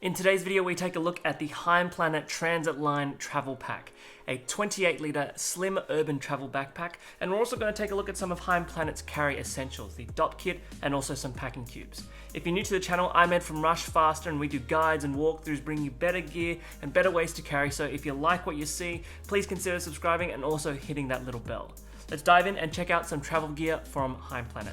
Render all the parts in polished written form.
In today's video, we take a look at the Heimplanet Transit Line Travel Pack, a 28-litre slim urban travel backpack, and we're also going to take a look at some of Heimplanet's carry essentials, the Dopp Kit, and also some packing cubes. If you're new to the channel, I'm Ed from Rushfaster, and we do guides and walkthroughs, bring you better gear and better ways to carry, so if you like what you see, please consider subscribing and also hitting that little bell. Let's dive in and check out some travel gear from Heimplanet.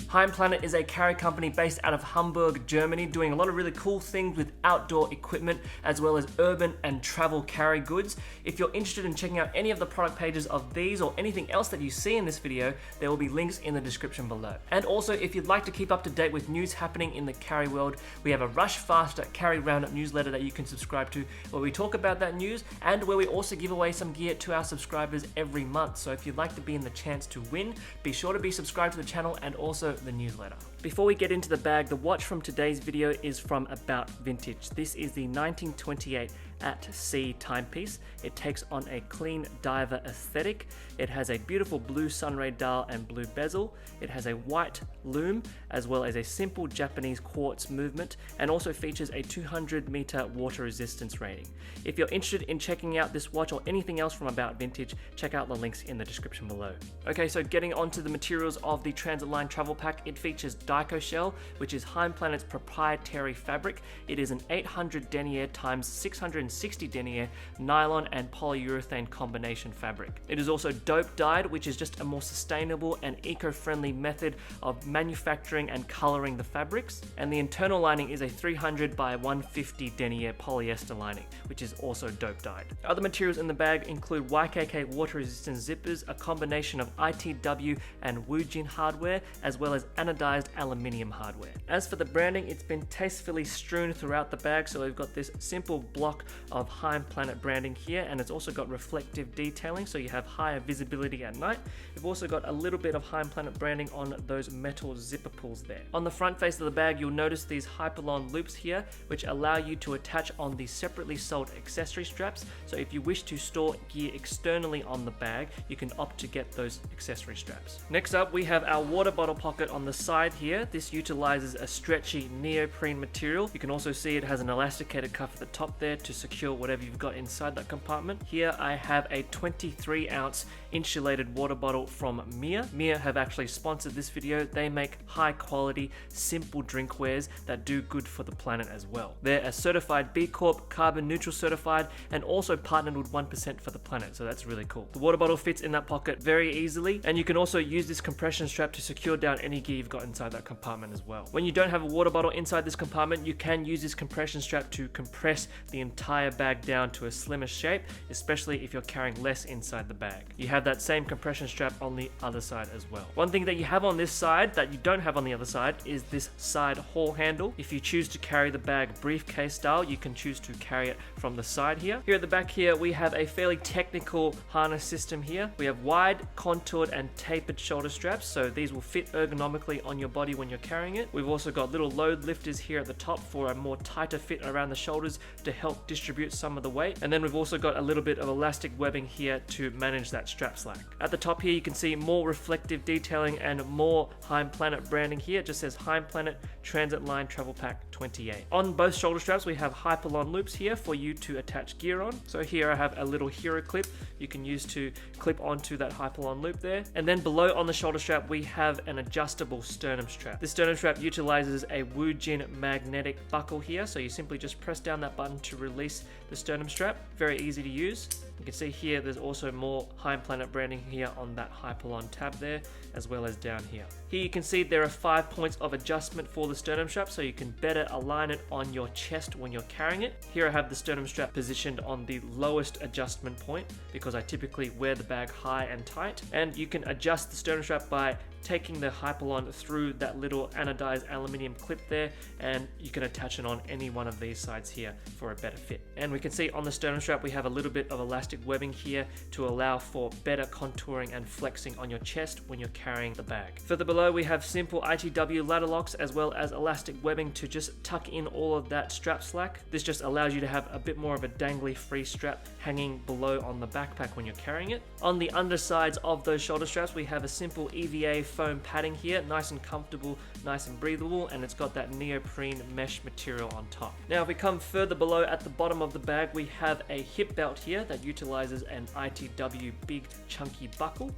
Heimplanet is a carry company based out of Hamburg, Germany, doing a lot of really cool things with outdoor equipment as well as urban and travel carry goods. If you're interested in checking out any of the product pages of these or anything else that you see in this video, there will be links in the description below. And also, if you'd like to keep up to date with news happening in the carry world, we have a Rushfaster carry roundup newsletter that you can subscribe to, where we talk about that news and where we also give away some gear to our subscribers every month. So if you'd like to be in the chance to win, be sure to be subscribed to the channel and also the newsletter. Before we get into the bag, the watch from today's video is from About Vintage. This is the 1928 at sea timepiece. It takes on a clean diver aesthetic. It has a beautiful blue sunray dial and blue bezel. It has a white loom as well as a simple Japanese quartz movement, and also features a 200-meter water resistance rating. If you're interested in checking out this watch or anything else from About Vintage, check out the links in the description below. Okay, so getting onto the materials of the Transit Line Travel Pack, it features Daiko shell, which is Heimplanet's proprietary fabric. It is an 800 denier times 660 denier nylon and polyurethane combination fabric. It is also dope dyed, which is just a more sustainable and eco-friendly method of manufacturing and coloring the fabrics. And the internal lining is a 300 by 150 denier polyester lining, which is also dope dyed. Other materials in the bag include YKK water resistant zippers, a combination of ITW and Woojin hardware, as well as anodized aluminium hardware. As for the branding, it's been tastefully strewn throughout the bag, so we've got this simple block of Heimplanet branding here, and it's also got reflective detailing, so you have higher visibility at night. We've also got a little bit of Heimplanet branding on those metal zipper pulls there. On the front face of the bag, you'll notice these Hyperlon loops here, which allow you to attach on the separately sold accessory straps, so if you wish to store gear externally on the bag, you can opt to get those accessory straps. Next up, we have our water bottle pocket on the side here. This utilizes a stretchy neoprene material. You can also see it has an elasticated cuff at the top there to secure whatever you've got inside that compartment. Here I have a 23-ounce insulated water bottle from Mia. Mia have actually sponsored this video. They make high quality, simple drinkwares that do good for the planet as well. They're a certified B Corp, carbon neutral certified, and also partnered with 1% for the planet, so that's really cool. The water bottle fits in that pocket very easily, and you can also use this compression strap to secure down any gear you've got inside that compartment as well. When you don't have a water bottle inside this compartment, you can use this compression strap to compress the entire bag down to a slimmer shape, especially if you're carrying less inside the bag. You have that same compression strap on the other side as well. One thing that you have on this side that you don't have on the other side is this side haul handle. If you choose to carry the bag briefcase style, you can choose to carry it from the side here. Here at the back here, we have a fairly technical harness system here. We have wide, contoured, and tapered shoulder straps, so these will fit ergonomically on your body when you're carrying it. We've also got little load lifters here at the top for a more tighter fit around the shoulders to help distribute some of the weight. And then we've also got a little bit of elastic webbing here to manage that strap slack. At the top here, you can see more reflective detailing and more Heimplanet branding here. It just says Heimplanet Transit Line Travel Pack 28. On both shoulder straps, we have Hyperlon loops here for you to attach gear on. So here I have a little hero clip you can use to clip onto that Hyperlon loop there. And then below on the shoulder strap, we have an adjustable sternum strap. This sternum strap utilizes a Woojin magnetic buckle here, so you simply just press down that button to release the sternum strap. Very easy to use. You can see here there's also more Heimplanet branding here on that Hyperlon tab there, as well as down here. Here you can see there are 5 points of adjustment for the sternum strap, so you can better align it on your chest when you're carrying it. Here I have the sternum strap positioned on the lowest adjustment point because I typically wear the bag high and tight, and you can adjust the sternum strap by taking the Hyperlon through that little anodized aluminium clip there, and you can attach it on any one of these sides here for a better fit. And we can see on the sternum strap we have a little bit of elastic webbing here to allow for better contouring and flexing on your chest when you're carrying the bag. Further below we have simple ITW ladder locks as well as elastic webbing to just tuck in all of that strap slack. This just allows you to have a bit more of a dangly free strap hanging below on the backpack when you're carrying it. On the undersides of those shoulder straps we have a simple EVA foam padding here, nice and comfortable, nice and breathable, and it's got that neoprene mesh material on top. Now if we come further below at the bottom of the bag, we have a hip belt here that utilizes an ITW big chunky buckle.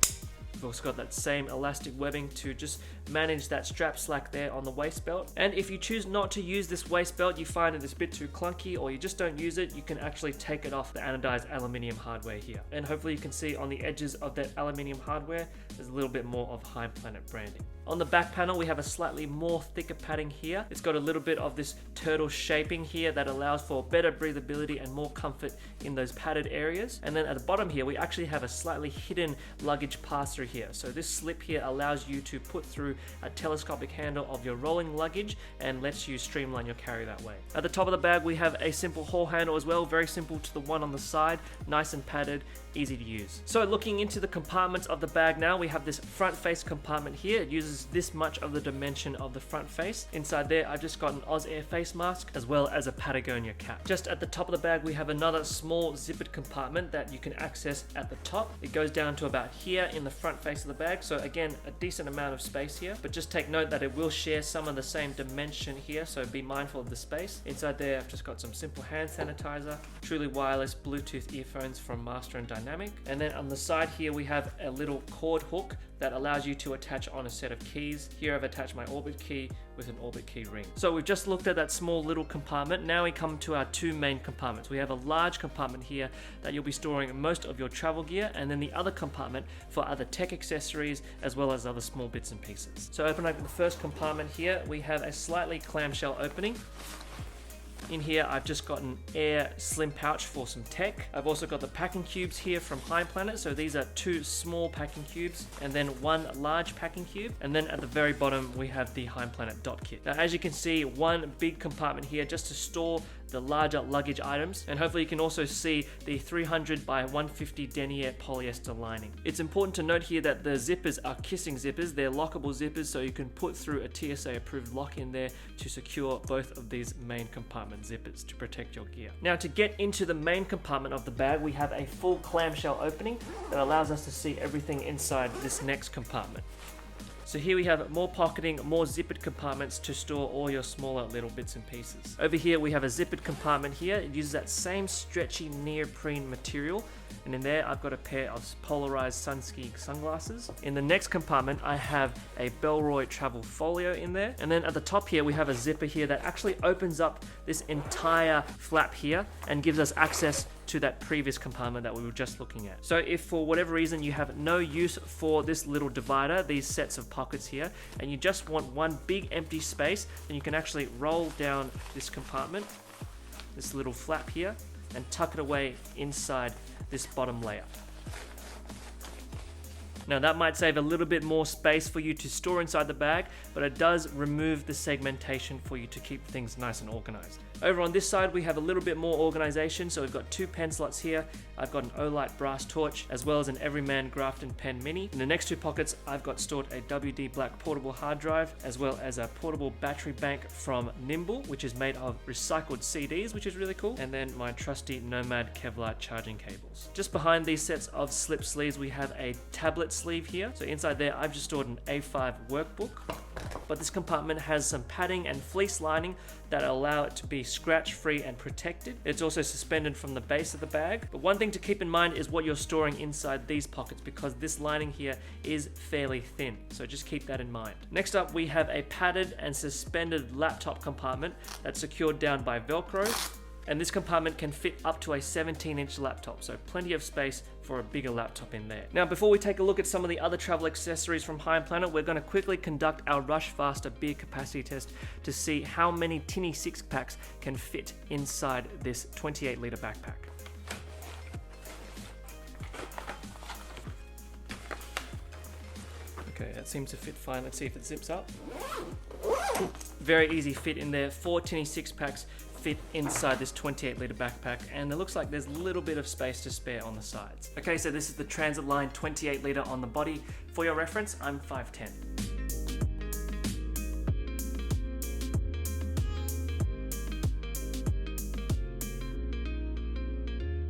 We've also got that same elastic webbing to just manage that strap slack there on the waist belt. And if you choose not to use this waist belt, you find it is a bit too clunky, or you just don't use it, you can actually take it off the anodized aluminium hardware here. And hopefully you can see on the edges of that aluminium hardware, there's a little bit more of Heimplanet branding. On the back panel, we have a slightly more thicker padding here. It's got a little bit of this turtle shaping here that allows for better breathability and more comfort in those padded areas. And then at the bottom here, we actually have a slightly hidden luggage pass-through here. So this slip here allows you to put through a telescopic handle of your rolling luggage and lets you streamline your carry that way. At the top of the bag, we have a simple haul handle as well, very simple to the one on the side, nice and padded, easy to use. So looking into the compartments of the bag now, we have this front face compartment here. It uses this much of the dimension of the front face. Inside there, I've just got an Oz Air face mask as well as a Patagonia cap. Just at the top of the bag, we have another small zippered compartment that you can access at the top. It goes down to about here in the front face of the bag. So again, a decent amount of space here, but just take note that it will share some of the same dimension here. So be mindful of the space. Inside there, I've just got some simple hand sanitizer, truly wireless Bluetooth earphones from Master and Dynamic. And then on the side here, we have a little cord hook that allows you to attach on a set of keys. Here I've attached my Orbit key with an Orbit key ring. So we've just looked at that small little compartment. Now we come to our two main compartments. We have a large compartment here that you'll be storing most of your travel gear, and then the other compartment for other tech accessories as well as other small bits and pieces. So opening up the first compartment here, we have a slightly clamshell opening. In here, I've just got an air slim pouch for some tech. I've also got the packing cubes here from Heimplanet. So these are two small packing cubes and then one large packing cube. And then at the very bottom, we have the Heimplanet Dopp Kit. Now, as you can see, one big compartment here just to store the larger luggage items, and hopefully you can also see the 300 by 150 denier polyester lining. It's important to note here that the zippers are kissing zippers. They're lockable zippers, so you can put through a TSA approved lock in there to secure both of these main compartment zippers to protect your gear. Now, to get into the main compartment of the bag, we have a full clamshell opening that allows us to see everything inside this next compartment. So here we have more pocketing, more zippered compartments to store all your smaller little bits and pieces. Over here we have a zippered compartment here. It uses that same stretchy neoprene material. And in there I've got a pair of polarized sun-ski sunglasses. In the next compartment I have a Bellroy travel folio in there. And then at the top here we have a zipper here that actually opens up this entire flap here and gives us access to that previous compartment that we were just looking at. So if for whatever reason you have no use for this little divider, these sets of pockets here, and you just want one big empty space, then you can actually roll down this compartment, this little flap here, and tuck it away inside this bottom layer. Now that might save a little bit more space for you to store inside the bag, but it does remove the segmentation for you to keep things nice and organized. Over on this side, we have a little bit more organization. So we've got two pen slots here. I've got an Olight brass torch, as well as an Everyman Grafton pen mini. In the next two pockets, I've got stored a WD Black portable hard drive, as well as a portable battery bank from Nimble, which is made of recycled CDs, which is really cool. And then my trusty Nomad Kevlar charging cables. Just behind these sets of slip sleeves, we have a tablet sleeve here. So inside there, I've just stored an A5 workbook. But this compartment has some padding and fleece lining that allow it to be scratch-free and protected. It's also suspended from the base of the bag. But one thing to keep in mind is what you're storing inside these pockets, because this lining here is fairly thin. So just keep that in mind. Next up, we have a padded and suspended laptop compartment that's secured down by Velcro. And this compartment can fit up to a 17-inch laptop, so plenty of space for a bigger laptop in there. Now, before we take a look at some of the other travel accessories from Heimplanet, we're going to quickly conduct our Rushfaster beer capacity test to see how many tinny six-packs can fit inside this 28-litre backpack. Okay, that seems to fit fine. Let's see if it zips up. Very easy fit in there. 4 tinny six-packs fit inside this 28-litre backpack, and it looks like there's a little bit of space to spare on the sides. Okay, so this is the Transit Line 28-litre on the body. For your reference, I'm 5'10".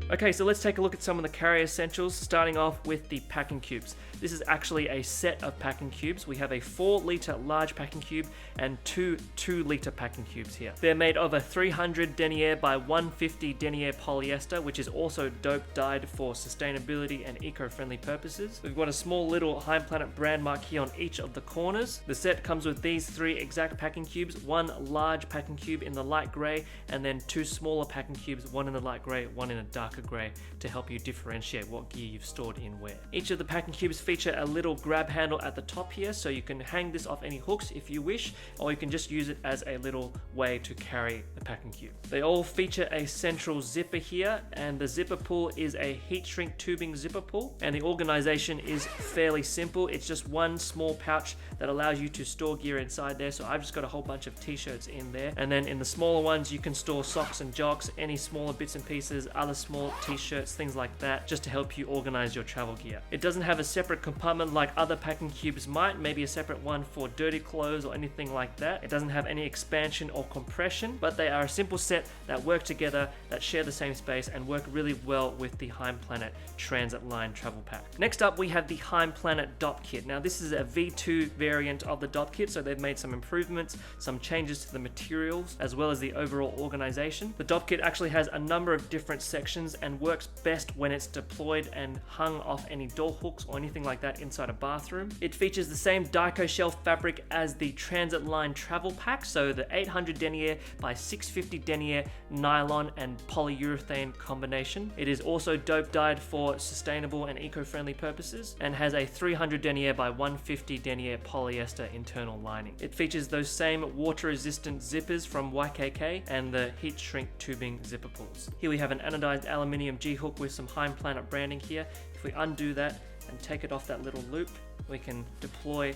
Okay, so let's take a look at some of the carry essentials, starting off with the packing cubes. This is actually a set of packing cubes. We have a 4-litre large packing cube and two 2-litre packing cubes here. They're made of a 300 denier by 150 denier polyester, which is also dope dyed for sustainability and eco-friendly purposes. We've got a small little Heimplanet brand mark here on each of the corners. The set comes with these 3 exact packing cubes, 1 large packing cube in the light grey, and then 2 smaller packing cubes, 1 in the light grey, 1 in a darker grey, to help you differentiate what gear you've stored in where. Each of the packing cubes feature a little grab handle at the top here, so you can hang this off any hooks if you wish, or you can just use it as a little way to carry the packing cube. They all feature a central zipper here, and the zipper pull is a heat shrink tubing zipper pull, and the organization is fairly simple. It's just one small pouch that allows you to store gear inside there, so I've just got a whole bunch of t-shirts in there, and then in the smaller ones you can store socks and jocks, any smaller bits and pieces, other small t-shirts, things like that, just to help you organize your travel gear. It doesn't have a separate compartment like other packing cubes might, maybe a separate one for dirty clothes or anything like that. It doesn't have any expansion or compression, but they are a simple set that work together, that share the same space, and work really well with the Heimplanet Transit Line Travel Pack. Next up, we have the Heimplanet Dopp Kit. Now, this is a V2 variant of the Dopp Kit, so they've made some improvements, some changes to the materials, as well as the overall organization. The Dopp Kit actually has a number of different sections and works best when it's deployed and hung off any door hooks or anything like that inside a bathroom. It features the same Dico shelf fabric as the Transit Line Travel Pack, so the 800 denier by 650 denier nylon and polyurethane combination. It is also dope dyed for sustainable and eco-friendly purposes, and has a 300 denier by 150 denier polyester internal lining. It features those same water-resistant zippers from YKK and the heat shrink tubing zipper pulls. Here we have an anodized aluminium G-hook with some Heimplanet branding here. If we undo that and take it off that little loop, we can deploy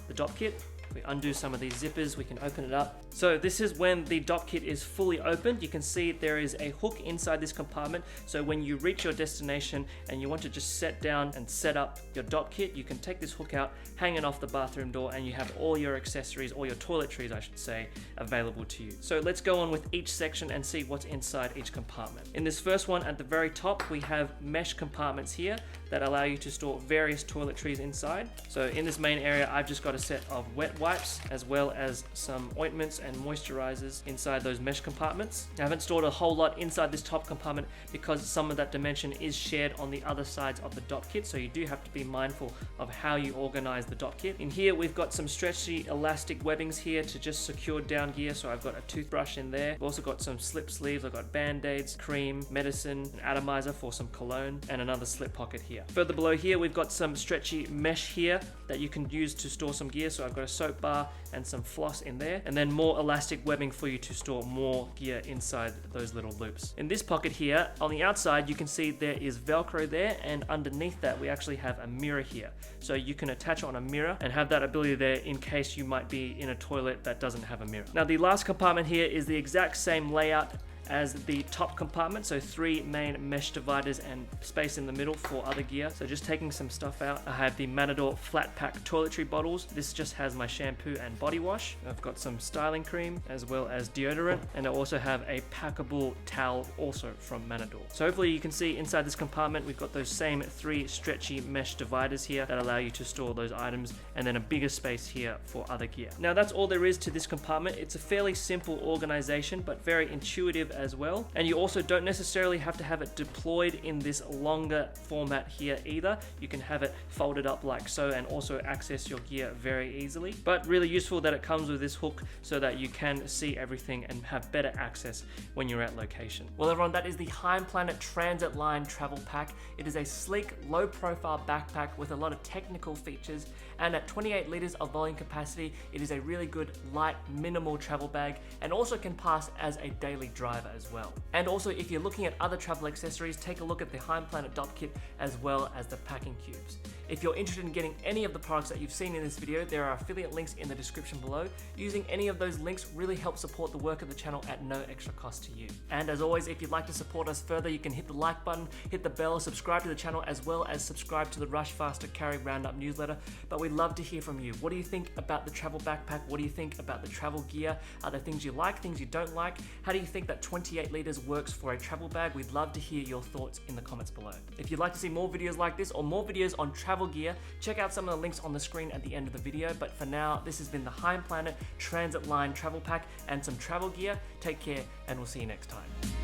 the Dopp Kit. If we undo some of these zippers, we can open it up. So this is when the Dopp Kit is fully opened. You can see there is a hook inside this compartment, so when you reach your destination and you want to just set down and set up your Dopp Kit, you can take this hook out, hang it off the bathroom door, and you have all your accessories, all your toiletries I should say, available to you. So let's go on with each section and see what's inside each compartment. In this first one at the very top, we have mesh compartments here that allow you to store various toiletries inside. So in this main area, I've just got a set of wet wipes as well as some ointments and moisturizers inside those mesh compartments. I haven't stored a whole lot inside this top compartment because some of that dimension is shared on the other sides of the Dopp Kit, so you do have to be mindful of how you organize the Dopp Kit. In here we've got some stretchy elastic webbings here to just secure down gear, so I've got a toothbrush in there. I've also got some slip sleeves, I've got band-aids, cream, medicine, an atomizer for some cologne, and another slip pocket here. Further below here we've got some stretchy mesh here that you can use to store some gear, so I've got a soap bar and some floss in there, and then more elastic webbing for you to store more gear inside those little loops. In this pocket here, on the outside, you can see there is Velcro there, and underneath that we actually have a mirror here. So you can attach on a mirror and have that ability there in case you might be in a toilet that doesn't have a mirror. Now the last compartment here is the exact same layout as the top compartment, so 3 main mesh dividers and space in the middle for other gear. So just taking some stuff out, I have the Matador flat pack toiletry bottles. This just has my shampoo and body wash. I've got some styling cream as well as deodorant, and I also have a packable towel also from Matador. So hopefully you can see inside this compartment we've got those same 3 stretchy mesh dividers here that allow you to store those items, and then a bigger space here for other gear. Now that's all there is to this compartment. It's a fairly simple organization but very intuitive as well, and you also don't necessarily have to have it deployed in this longer format here either. You can have it folded up like so and also access your gear very easily, but really useful that it comes with this hook so that you can see everything and have better access when you're at location. Well everyone, that is the Heimplanet Transit Line Travel Pack. It is a sleek, low profile backpack with a lot of technical features, and at 28 liters of volume capacity, it is a really good, light, minimal travel bag, and also can pass as a daily driver as well. And also, if you're looking at other travel accessories, take a look at the Heimplanet Dopp Kit as well as the packing cubes. If you're interested in getting any of the products that you've seen in this video, there are affiliate links in the description below. Using any of those links really helps support the work of the channel at no extra cost to you. And as always, if you'd like to support us further, you can hit the like button, hit the bell, subscribe to the channel, as well as subscribe to the Rushfaster Carry Roundup newsletter. But we'd love to hear from you. What do you think about the travel backpack? What do you think about the travel gear? Are there things you like, things you don't like? How do you think that 28 liters works for a travel bag? We'd love to hear your thoughts in the comments below. If you'd like to see more videos like this or more videos on travel gear, check out some of the links on the screen at the end of the video. But for now, this has been the Heimplanet Transit Line Travel Pack and some travel gear. Take care, and we'll see you next time.